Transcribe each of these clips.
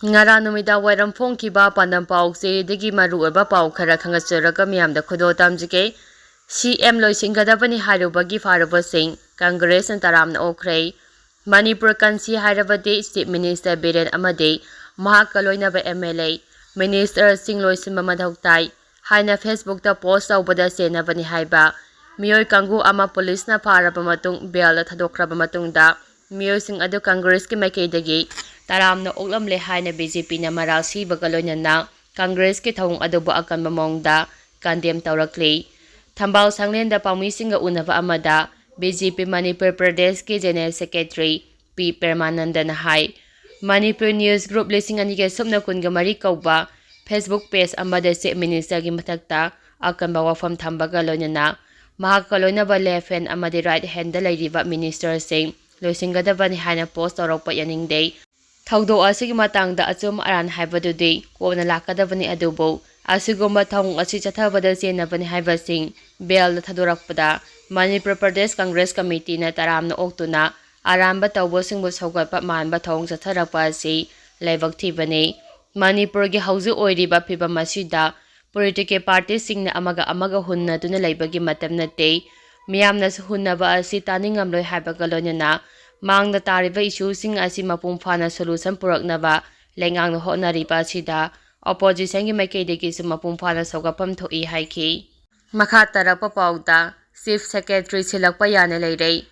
Ngara numida wairam phongkiba pandam pause degi maru oiba pau khara khangasaraga miyamda khudo tamjike CM loisingadabani hairubagi faraba sing Congress and taramna okhre Manipur kansi hairabadi Chief Minister Biren amade mahakaloinaba MLA Minister sing loisimba madhautai haina Facebook ta post tawbada senabani haiba miyoi kangu ama police na faraba matung bel thadokraba matungda miyoi sing adu Congress ki maikaidagi taramna oklamle haina BJP na maral sibaga loinana Congress ki thawung adubu akanba mongda kandem tawrakle Thambal Sanglenda Pamising unava amada BJP Manipur Pradesh ki General Secretary P. Permananda Nahai Manipur News Group lising anike subna kunga mari kauba Facebook page amada Chief Minister gi mathakta akanba wapham thambaga loinana mahakaloina ba left hand amadi right hand da lairiba minister sing loisingadabani haina post tawrakpa yaningdei thawdo asigi matangda achum aran haibadudi kona lakadabani adubo asigumba thawung asi chathabada senabani haibasing bel thadorakpada Manipur Pradesh Congress Committee na taramna oktuna aramba tawbosing bu sawgatpa manba thawung chatharakpa asi laibak thibani Manipur gi hauju oiriba phibam asida political parties singna amaga hunna tuna laibagi matam nate miyamna hunnaba asi taningamloi haibaga loinana mangda tariba issue sing asi mapung phana solution puraknaba lengang honariba sida opposition gi maikaidegi su mapung phana sawgapam thoi haiki makha tarapa pauda Chief Secretary silakpa yana leirei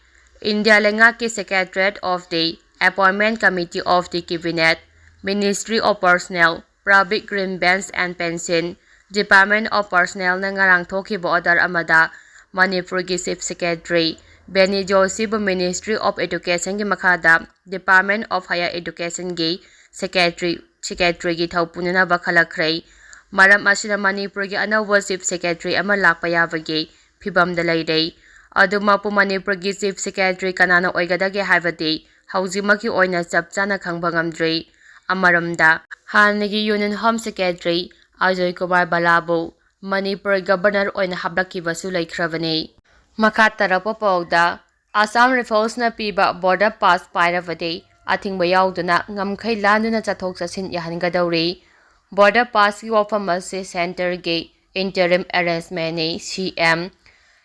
India lenga ki Secretariat of the Appointment Committee of the Cabinet Ministry of Personnel Public Grievance and Pension Department of Personnel na ngarang thokiba order amada Manipur gi Chief Secretary Benny Joseph Ministry of Education gi makhada Department of Higher Education gi Secretary gi thaupunana bakhalakhrei maram asina Manipur gi anawba Chief Secretary ama lakpa yabagi phibamda leirei adumapu Manipur gi Chief Secretary kanana oigadage haibadi haujimaki oina chapchana khangba ngamdrei amaramda hanagi Union Home Secretary Ajay Kumar Balabu Manipur Governor oina hablakibasu leikhrabani makha tarapa pauda Assam Rifles na piba border pass pairabadi athingba yauduna ngamkhai landuna chathok chasin yahangadawri border pass ki wapham ase center ge interim arrangement ni CM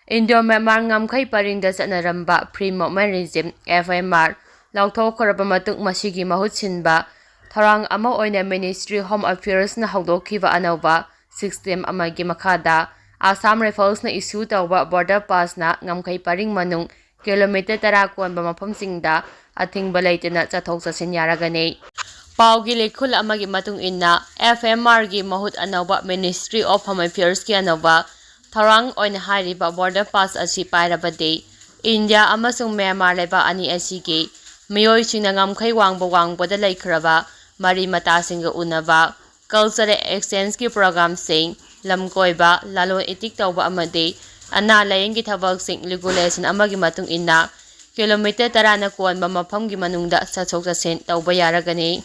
Indo Myanmar ngamkhai paringda chanaramba free movement regime FMR lauthokhraba matung masigi mahut sinba tharang ama oina Ministry Home Affairs na hawdokhiba anawba system amagi makhada Assam Rifles na issue tawba border pass na ngamkhai paring manung kilometer 10 konba mafamsingda athingba leitena chathok chasin yaragani Paugi lekhul amagi matung inna FMR gi mahut anawba Ministry of Home Affairs ki anawba tharang oina hairiba border pass asi pairabade India amasung Myanmar leba ani asigi miyoi singna ngamkhai wangbada laikhraba mari mata singa unaba cultural exchange ki program sing lamkoiba lalo etik tawba amade ana layengi thabak sing regulation amagi matung inna kilometer 10 na konba mafamgi manungda sachok chasen tawba yaragani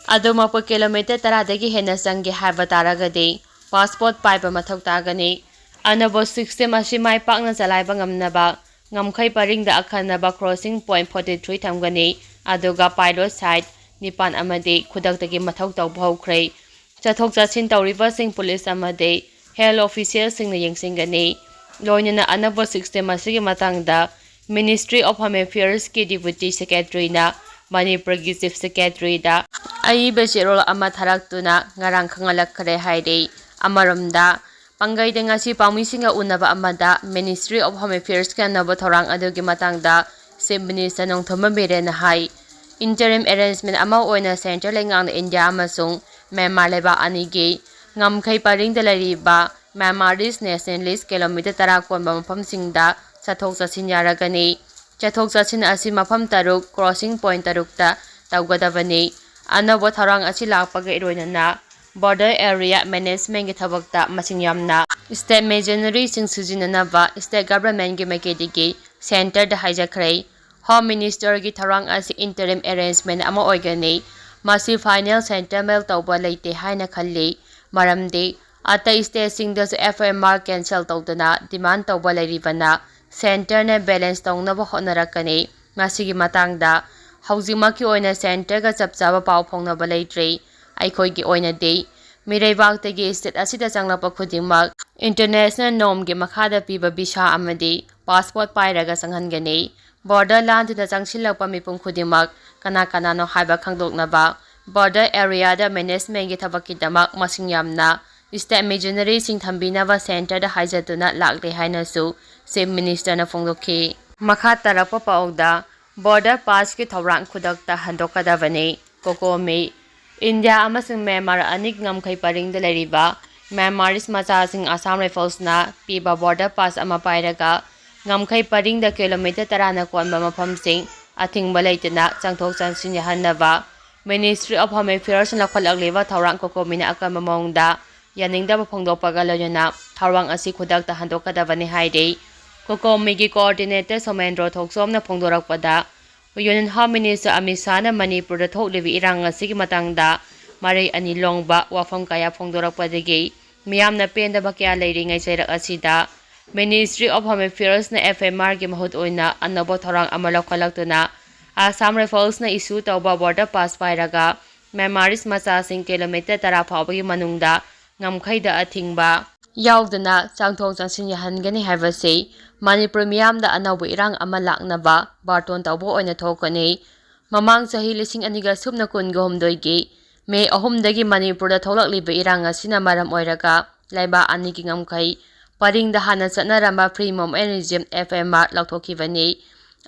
aduma po kilometer 10 dagi hena sangi haiba taragade passport paiba mathau tagani anabo system asi mai pakna chalaiba ngamnaba ngamkhai paringda akhanaba crossing point 43 thamgani aduga pilot site nipan amade khudaktagi mathau tawba hokhrei chathok chachin tawriba sing police amade health official sing na yengsingani loinana anabo system asigi matangda Ministry of Home Affairs ki Deputy Secretary na Manipur gi Chief Secretary da aiba jerol ama tharaktuna ngarang khangalakhre haidei amaramda pangai dengasi pamisinga unaba amada Ministry of Home Affairs ka naba thorang adugi matangda Chief Minister nongthoma berena hai interim arrangement ama oina central lengang India amasung Myanmar leba anigi ngamkhai paring dalariba Myanmarese nationalist kilometer 10 konba mafamsingda chathok chachin yaragani chathok chachin asi mafam taruk crossing point tarukta tawgadabani anabo tharang asi lakpaga iroinana border area management gi thabakta masing yamna state machinery sing sujinanaba state government gi makedigi center da hijakhre Home Minister gi tharang asi interim arrangement ama oigani masi final settlement tawba leite haina khalli maramde ata state sing da FMR cancel tawdana demand tawba leiribana center na balance tawna ba honarakani masigi matangda haujimaki oina center ga chapchaba paw phongna ba leitre ꯑꯩꯈꯣꯏꯒꯤ ꯑꯣꯏꯅꯗꯤ ꯃꯤꯔꯩꯕꯥꯛꯇꯒꯤ state ꯑꯁꯤꯗ ꯆꯪꯂꯛꯄ ꯈꯨꯗꯤꯡꯃꯛ international ꯅꯣꯔꯝꯒꯤ ꯃꯈꯥꯗ ꯄꯤꯕ visa ꯑꯃꯗꯤ passport ꯄꯥꯏꯔꯒ ꯆꯪꯍꯟꯒꯅꯤ꯫ Border ꯂꯥꯟꯗꯨꯅ ꯆꯪꯁꯤꯜꯂꯛꯄ ꯃꯤꯄꯨꯝ ꯈꯨꯗꯤꯡꯃꯛ ꯀꯅꯥ ꯀꯅꯥꯅꯣ ꯍꯥꯏꯕ ꯈꯪꯗꯣꯛꯅꯕ ꯕꯣꯔꯗꯔ ꯑꯦꯔꯤꯌꯥꯗ ꯃꯦꯅꯦꯖꯃꯦꯟꯠꯒꯤ ꯊꯕꯛꯀꯤꯗꯃꯛ ꯃꯁꯤꯡ ꯌꯥꯝꯅ ꯁ꯭ꯇꯦꯠ ꯃꯤꯁꯅꯔꯤꯁꯤꯡ ꯊꯝꯕꯤꯅꯕ ꯁꯦꯟꯇꯔꯗ ꯍꯥꯏꯖꯗꯨꯅ ꯂꯥꯛꯂꯦ ꯍꯥꯏꯅꯁꯨ ꯆꯤꯐ ꯃꯤꯅꯤꯁꯇꯔꯅ ꯐꯣꯡꯗꯣꯛꯈꯤ꯫ ꯃꯈꯥ ꯇꯥꯔꯛꯄ ꯄꯥꯎꯗ ꯕꯣꯔꯗꯔ ꯄꯥꯁꯀꯤ ꯊꯧꯔꯥꯡ ꯈꯨꯗꯛꯇ ꯍꯟꯗꯣꯛꯀꯗꯕꯅꯤ꯫ ꯀꯣꯀꯣꯃꯤ ꯏꯟꯗꯤꯌꯥ ꯑꯃꯁꯨꯡ ꯃ꯭ꯌꯥꯟꯃꯥꯔ ꯑꯅꯤꯒꯤ ꯉꯝꯈꯩ ꯄꯔꯤꯡꯗ ꯂꯩꯔꯤꯕ ꯃ꯭ꯌꯥꯟꯃꯥꯔꯤꯁ ꯃꯆꯥꯁꯤꯡ ꯑꯁꯥꯝ ꯔꯥꯏꯐꯜꯁꯅ ꯄꯤꯕ ꯕꯣꯔꯗꯔ ꯄꯥꯁ ꯑꯃ ꯄꯥꯏꯔꯒ ꯉꯝꯈꯩ ꯄꯔꯤꯡꯗ ꯀꯤꯂꯣꯃꯤꯇꯔ 10ꯅ ꯀꯣꯟꯕ ꯃꯐꯝꯁꯤꯡ ꯑꯊꯤꯡꯕ ꯂꯩꯇꯅ ꯆꯪꯊꯣꯛ ꯆꯪꯁꯤꯟ ꯌꯥꯍꯟꯅꯕ ꯃꯤꯅꯤꯁꯇ꯭ꯔꯤ ꯑꯣꯐ ꯍꯣꯝ ꯑꯦꯐꯤꯌꯔꯁꯅ ꯂꯧꯈꯠꯂꯛꯂꯤꯕ ꯊꯧꯔꯥꯡ ꯀꯣꯀꯣꯃꯤꯅ ꯑꯀꯟꯕ ꯃꯑꯣꯡꯗ ꯌꯥꯅꯤꯡꯗꯕ ꯐꯣꯡꯗꯣꯛꯄꯒ ꯂꯣꯏꯅꯅ ꯊꯧꯔꯥꯡ ꯑꯁꯤ ꯈꯨꯗꯛꯇ ꯍꯟꯗꯣꯛꯀꯗꯕꯅꯤ ꯍꯥꯏꯔꯤ꯫ ꯀꯣꯀꯣꯃꯤꯒꯤ ꯀꯣꯑꯣꯔꯗꯤꯅꯦꯇꯔ ꯁꯣꯃꯦꯟꯗ꯭ꯔꯣ ꯊꯣꯛꯆꯣꯝꯅ ꯐꯣꯡꯗꯣꯔꯛꯄꯗ ꯌꯨꯅꯤꯌꯟ ꯍꯣꯝ ꯃꯤꯅꯤꯁꯇꯔ ꯑꯃꯤꯠ ꯁꯥꯍꯅ ꯃꯅꯤꯄꯨꯔꯗ ꯊꯣꯛꯂꯤꯕ ꯏꯔꯥꯡ ꯑꯁꯤꯒꯤ ꯃꯇꯥꯡꯗ ꯃꯔꯩ ꯑꯅꯤ ꯂꯣꯡꯕ ꯋꯥꯐꯝ ꯀꯌꯥ ꯐꯣꯡꯗꯣꯔꯛꯄꯗꯒꯤ ꯃꯤꯌꯥꯝꯅ ꯄꯦꯟꯗꯕ ꯀꯌꯥ ꯂꯩꯔꯤꯉꯩ ꯆꯩꯔꯛ ꯑꯁꯤꯗ ꯃꯤꯅꯤꯁꯇ꯭ꯔꯤ ꯑꯣꯐ ꯍꯣꯝ ꯑꯦꯐꯤꯌꯔꯁꯅ FMRꯒꯤ ꯃꯍꯨꯠ ꯑꯣꯏꯅ ꯑꯅꯧꯕ ꯊꯧꯔꯥꯡ ꯑꯃ ꯂꯧꯈꯠꯂꯛꯇꯨꯅ ꯑꯁꯥꯝ ꯔꯥꯏꯐꯜꯁꯅ ꯏꯁꯨ ꯇꯧꯕ ꯕꯣꯔꯗꯔ ꯄꯥꯁ ꯄꯥꯏꯔꯒ ꯃ꯭ꯌꯥꯟꯃꯥꯔꯤꯁ ꯃꯆꯥꯁꯤꯡ ꯀꯤꯂꯣꯃꯤꯇꯔ 10 ꯐꯥꯎꯕꯒꯤ ꯃꯅꯨꯡꯗ ꯉꯝꯈꯩꯗ ꯑꯊꯤꯡꯕ ꯌꯥꯎꯗꯅ ꯆꯪꯊꯣꯛ ꯆꯪꯁꯤꯟ ꯌꯥꯍꯟꯒꯅꯤ ꯍꯥꯏꯕꯁꯤ ꯃꯅꯤꯄꯨꯔ ꯃꯤꯌꯥꯝꯗ ꯑꯅꯧꯕ ꯏꯔꯥꯡ ꯑꯃ ꯂꯥꯛꯅꯕ ꯕꯥꯔꯇꯣꯟ ꯇꯧꯕ ꯑꯣꯏꯅ ꯊꯣꯛꯀꯅꯤ꯫ ꯃꯃꯥꯡ ꯆꯍꯤ 2022ꯒꯤ ꯃꯦ 3ꯗꯒꯤ ꯃꯅꯤꯄꯨꯔꯗ ꯊꯣꯛꯂꯛꯂꯤꯕ ꯏꯔꯥꯡ ꯑꯁꯤꯅ ꯃꯔꯝ ꯑꯣꯏꯔꯒ ꯂꯩꯕꯥꯛ ꯑꯅꯤꯒꯤ ꯉꯝꯈꯩ ꯄꯔꯤꯡꯗ ꯍꯥꯟꯅ ꯆꯠꯅꯔꯝꯕ ꯐ꯭ꯔꯤ ꯃꯨꯚꯃꯦꯟꯠ ꯔꯤꯖꯤꯝ FMR ꯂꯧꯊꯣꯛꯈꯤꯕꯅꯤ꯫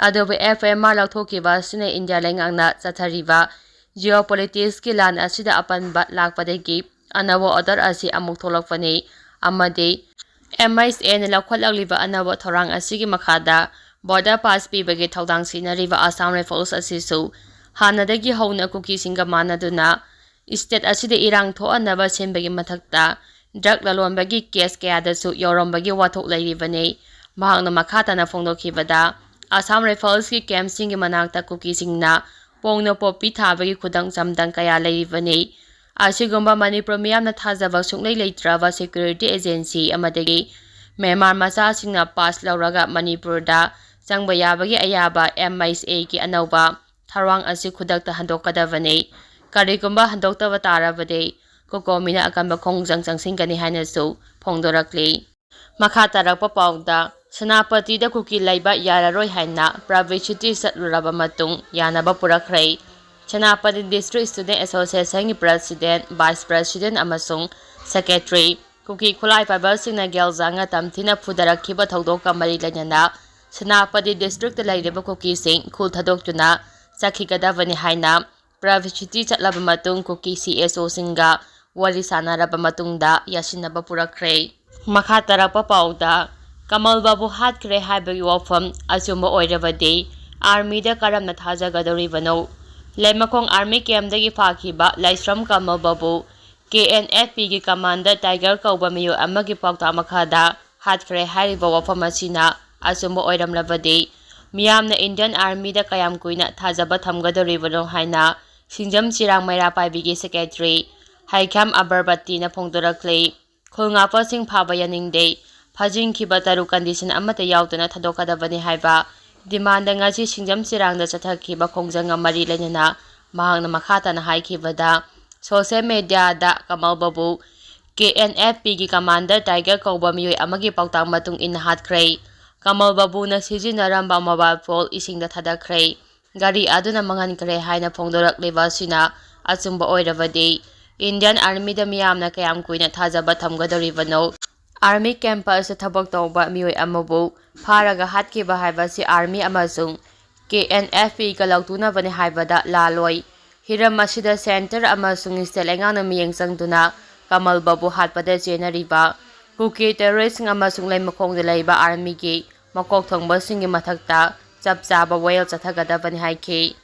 ꯑꯗꯨꯕꯨ FMR ꯂꯧꯊꯣꯛꯈꯤꯕ ꯑꯁꯤꯅ ꯏꯟꯗꯤꯌꯥ ꯂꯩꯉꯥꯛꯅ ꯆꯠꯊꯔꯤꯕ ꯖꯤꯑꯣꯄꯣꯂꯤꯇꯤꯛꯁꯀꯤ ꯂꯥꯟ ꯑꯁꯤꯗ ꯑꯄꯟꯕ ꯂꯥꯛꯄꯗꯒꯤ ꯑꯅꯧꯕ ꯑꯣꯔꯗꯔ ꯑꯁꯤ ꯑꯃꯨꯛ ꯊꯣꯛꯂꯛꯄꯅꯤ ꯑꯃꯗꯤ MHAꯅ ꯂꯧꯈꯠꯂꯛꯂꯤꯕ ꯑꯅꯧꯕ ꯊꯧꯔꯥꯡ ꯑꯁꯤꯒꯤ ꯃꯈꯥꯗ ꯕꯣꯔꯗꯔ ꯄꯥꯁ ꯄꯤꯕꯒꯤ ꯊꯧꯗꯥꯡ ꯁꯤꯟꯅꯔꯤꯕ ꯑꯁꯥꯝ ꯔꯥꯏꯐꯜꯁ ꯑꯁꯤꯁꯨ ꯍꯥꯟꯅꯗꯒꯤ ꯍꯧꯅ ꯀꯨꯀꯤꯁꯤꯡꯒ ꯃꯥꯟꯅꯗꯨꯅ ꯁ꯭ꯇꯦꯠ ꯑꯁꯤꯗ ꯏꯔꯥꯡ ꯊꯣꯛꯍꯟꯅꯕ ꯁꯤꯟꯕꯒꯤ ꯃꯊꯛꯇ ꯗ꯭ꯔꯒ ꯂꯂꯣꯟꯕꯒꯤ ꯀꯦꯁ ꯀꯌꯥꯗꯁꯨ ꯌꯥꯎꯔꯝꯕꯒꯤ ꯋꯥꯊꯣꯛ ꯂꯩꯔꯤꯕꯅꯤ꯫ ꯃꯍꯥꯛꯅ ꯃꯈꯥ ꯇꯥꯅ ꯐꯣꯡꯗꯣꯛꯈꯤꯕꯗ ꯑꯁꯥꯝ ꯔꯥꯏꯐꯜꯁꯀꯤ ꯀꯦꯝꯞꯁꯤꯡꯒꯤ ꯃꯅꯥꯛꯇ ꯀꯨꯀꯤꯁꯤꯡꯅ ꯄꯣꯡꯅ ꯄꯣꯄꯤ ꯊꯥꯕꯒꯤ ꯈꯨꯗꯝ ꯆꯥꯡꯗꯝ ꯀꯌꯥ ꯂꯩꯔꯤꯕꯅꯤ꯫ ꯑꯁꯤꯒꯨꯝꯕ ꯃꯅꯤꯄꯨꯔ ꯃꯤꯌꯥꯝꯅ ꯊꯥꯖꯕ ꯁꯨꯡꯂꯩ ꯂꯩꯇ꯭ꯔꯕ ꯁꯦꯀ꯭ꯌꯨꯔꯤꯇꯤ ꯑꯦꯖꯦꯟꯁꯤ ꯑꯃꯗꯒꯤ ꯃ꯭ꯌꯥꯟꯃꯥꯔ ꯃꯆꯥꯁꯤꯡꯅ ꯄꯥꯁ ꯂꯧꯔꯒ ꯃꯅꯤꯄꯨꯔꯗ ꯆꯪꯕ ꯌꯥꯕꯒꯤ ꯑꯌꯥꯕ MHAꯒꯤ ꯑꯅꯧꯕ ꯊꯧꯔꯥꯡ ꯑꯁꯤ ꯈꯨꯗꯛꯇ ꯍꯟꯗꯣꯛꯀꯗꯕꯅꯤ꯫ ꯀꯔꯤꯒꯨꯝꯕ ꯍꯟꯗꯣꯛꯇꯕ ꯇꯥꯔꯕꯗꯤ ꯀꯣꯀꯣꯃꯤꯅ ꯑꯀꯟꯕ ꯈꯣꯡꯖꯪ ꯆꯪꯁꯤꯟꯒꯅꯤ ꯍꯥꯏꯅꯁꯨ ꯐꯣꯡꯗꯣꯔꯛꯂꯤ꯫ ꯃꯈꯥ ꯇꯥꯔꯛꯄ ꯄꯥꯎꯗ ꯁꯦꯅꯥꯄꯇꯤꯗ ꯀꯨꯀꯤ ꯂꯩꯕ ꯌꯥꯔꯔꯣꯏ ꯍꯥꯏꯅ ꯄ꯭ꯔꯥꯏꯚꯦꯠ ꯁꯤꯇꯤ ꯆꯠꯂꯨꯔꯕ ꯃꯇꯨꯡ ꯌꯥꯅꯕ ꯄꯨꯔꯛꯈ꯭ꯔꯦ꯫ ꯁꯦꯅꯥꯄꯇꯤ ꯗꯤꯁꯇ꯭ꯔꯤꯛ ꯁ꯭ꯇꯨꯗꯦꯟꯠ ꯑꯦꯁꯣꯁꯤꯌꯦꯁꯟꯒꯤ ꯄ꯭ꯔꯁꯤꯗꯦꯟꯠ, ꯚꯥꯏꯁ ꯄ꯭ꯔꯁꯤꯗꯦꯟꯠ ꯑꯃꯁꯨꯡ ꯁꯦꯀ꯭ꯔꯦꯇꯔꯤ ꯀꯨꯀꯤ ꯈꯨꯠꯂꯥꯏ ꯄꯥꯏꯕꯁꯤꯡꯅ ꯒꯦꯜꯖꯥꯡꯅ ꯇꯝꯊꯤꯅ ꯐꯨꯗꯔꯛꯈꯤꯕ ꯊꯧꯗꯣꯛꯀ ꯃꯔꯤ ꯂꯩꯅꯅ ꯁꯦꯅꯥꯄꯇꯤ ꯗꯤꯁꯇ꯭ꯔꯤꯛꯇ ꯂꯩꯔꯤꯕ ꯀꯨꯀꯤꯁꯤꯡ ꯈꯨꯜ ꯊꯥꯗꯣꯛꯇꯨꯅ ꯆꯠꯈꯤꯒꯗꯕꯅꯤ ꯍꯥꯏꯅ ꯄ꯭ꯔꯥꯏꯚꯦꯠ ꯁꯤꯇꯤ ꯆꯠꯂꯕ ꯃꯇꯨꯡ ꯀꯨꯀꯤ CSOꯁꯤꯡꯒ ꯋꯥꯔꯤ ꯁꯥꯅꯔꯕ ꯃꯇꯨꯡꯗ ꯌꯥꯁꯤꯟꯅꯕ ꯄꯨꯔꯛꯈ꯭ꯔꯦ꯫ ꯃꯈꯥ ꯇꯥꯔꯛꯄ ꯄꯥꯎꯗ ꯀꯃꯜꯕꯥꯕꯨ ꯍꯥꯠꯈ꯭ꯔꯦ ꯍꯥꯏꯕꯒꯤ ꯋꯥꯐꯝ ꯑꯆꯨꯝꯕ ꯑꯣꯏꯔꯕꯗꯤ ꯑꯥꯔꯃꯤꯗ ꯀꯔꯝꯅ ꯊꯥꯖꯒꯗꯧꯔꯤꯕꯅꯣ? ꯂꯩꯃꯈꯣꯡ ꯑꯥꯔꯃꯤ ꯀꯦꯝꯞꯗꯒꯤ ꯐꯥꯈꯤꯕ ꯂꯥꯏꯁ꯭ꯔꯝ ꯀꯃꯜꯕꯥꯕꯨ KNFPꯒꯤ ꯀꯃꯥꯟꯗꯔ ꯇꯥꯏꯒꯔ ꯀꯧꯕ ꯃꯤꯑꯣꯏ ꯑꯃꯒꯤ ꯄꯥꯎꯇꯥꯛ ꯃꯈꯥꯗ ꯍꯥꯠꯈ꯭ꯔꯦ ꯍꯥꯏꯔꯤꯕ ꯋꯥꯐꯝ ꯑꯁꯤꯅ ꯑꯆꯨꯝꯕ ꯑꯣꯏꯔꯝꯂꯕꯗꯤ ꯃꯤꯌꯥꯝꯅ ꯏꯟꯗꯤꯌꯟ ꯑꯥꯔꯃꯤꯗ ꯀꯌꯥꯝ ꯀꯨꯏꯅ ꯊꯥꯖꯕ ꯊꯝꯒꯗꯧꯔꯤꯕꯅꯣ ꯍꯥꯏꯅ ꯁꯤꯡꯖꯝ ꯆꯤꯔꯥꯡ ꯃꯩꯔꯥ ꯄꯥꯏꯕꯤꯒꯤ ꯁꯦꯀ꯭ꯔꯦꯇꯔꯤ ꯍꯥꯏꯈ꯭ꯌꯥꯝ ꯑꯕꯔꯕꯇꯤꯅ ꯐꯣꯡꯗꯣꯔꯛꯂꯤ꯫ ꯈꯨꯜ ꯉꯥꯛꯄꯁꯤꯡ ꯐꯥꯕ ꯌꯥꯅꯤꯡꯗꯦ, ꯐꯥꯖꯤꯟꯈꯤꯕ 3 ꯀꯟꯗꯤꯁꯟ ꯑꯃꯠꯇ ꯌꯥꯎꯗꯅ ꯊꯥꯗꯣꯛꯀꯗꯕꯅꯤ ꯍꯥꯏꯕ ꯗꯤꯃꯥꯟꯗ ꯉꯁꯤ ꯁꯤꯡꯖꯝ ꯆꯤꯔꯥꯡꯗ ꯆꯠꯊꯈꯤꯕ ꯈꯣꯡꯖꯪꯒ ꯃꯔꯤ ꯂꯩꯅꯅ ꯃꯍꯥꯛꯅ ꯃꯈꯥ ꯇꯥꯅ ꯍꯥꯏꯈꯤꯕꯗ ꯁꯣꯁꯤꯌꯦꯜ ꯃꯤꯗꯤꯌꯥꯗ ꯀꯃꯜꯕꯥꯕꯨ KNFPꯒꯤ ꯀꯃꯥꯟꯗꯔ ꯇꯥꯏꯒꯔ ꯀꯧꯕ ꯃꯤꯑꯣꯏ ꯑꯃꯒꯤ ꯄꯥꯎꯇꯥꯛ ꯃꯇꯨꯡ ꯏꯟꯅ ꯍꯥꯠꯈ꯭ꯔꯦ꯫ ꯀꯃꯜꯕꯥꯕꯨꯅ ꯁꯤꯖꯤꯟꯅꯔꯝꯕ ꯃꯣꯕꯥꯏꯜ ꯐꯣꯟ ꯏꯁꯤꯡꯗ ꯊꯥꯗꯈ꯭ꯔꯦ꯫ ꯒꯥꯔꯤ ꯑꯗꯨꯅ ꯃꯥꯡꯍꯟꯈ꯭ꯔꯦ ꯍꯥꯏꯅ ꯐꯣꯡꯗꯣꯔꯛꯂꯤꯕ ꯑꯁꯤꯅ ꯑꯆꯨꯝꯕ ꯑꯣꯏꯔꯕꯗꯤ ꯏꯟꯗꯤꯌꯟ ꯑꯥꯔꯃꯤꯗ ꯃꯤꯌꯥꯝꯅ ꯀꯌꯥꯝ ꯀꯨꯏꯅ ꯊꯥꯖꯕ ꯊꯝꯒꯗꯧꯔꯤꯕꯅꯣ? ꯑꯥꯔꯃꯤ ꯀꯦꯝꯄꯁꯇ ꯊꯕꯛ ꯇꯧꯕ ꯃꯤꯑꯣꯏ ꯑꯃꯕꯨ ꯐꯥꯔꯒ ꯍꯥꯠꯈꯤꯕ ꯍꯥꯏꯕꯁꯤ ꯑꯥꯔꯃꯤ ꯑꯃꯁꯨꯡ KNFPꯒ ꯂꯧꯇꯨꯅꯕꯅꯤ ꯍꯥꯏꯕꯗ ꯂꯥꯜꯂꯣꯏ꯫ ꯍꯤꯔꯝ ꯑꯁꯤꯗ ꯁꯦꯟꯇꯔ ꯑꯃꯁꯨꯡ ꯁ꯭ꯇꯦꯠ ꯂꯩꯉꯥꯛꯅ ꯃꯤꯠꯌꯦꯡ ꯆꯪꯗꯨꯅ ꯀꯃꯜꯕꯥꯕꯨ ꯍꯥꯠꯄꯗ ꯆꯦꯟꯅꯔꯤꯕ ꯀꯨꯀꯤ ꯇꯦꯔꯣꯔꯤꯁ꯭ꯠꯁꯤꯡ ꯑꯃꯁꯨꯡ ꯂꯩꯃꯈꯣꯡꯗ ꯂꯩꯕ ꯑꯥꯔꯃꯤꯒꯤ ꯃꯀꯣꯛ ꯊꯣꯡꯕꯁꯤꯡꯒꯤ ꯃꯊꯛꯇ ꯆꯞ ꯆꯥꯕ ꯋꯥꯌꯦꯜ ꯆꯠꯊꯒꯗꯕꯅꯤ ꯍꯥꯏꯈꯤ꯫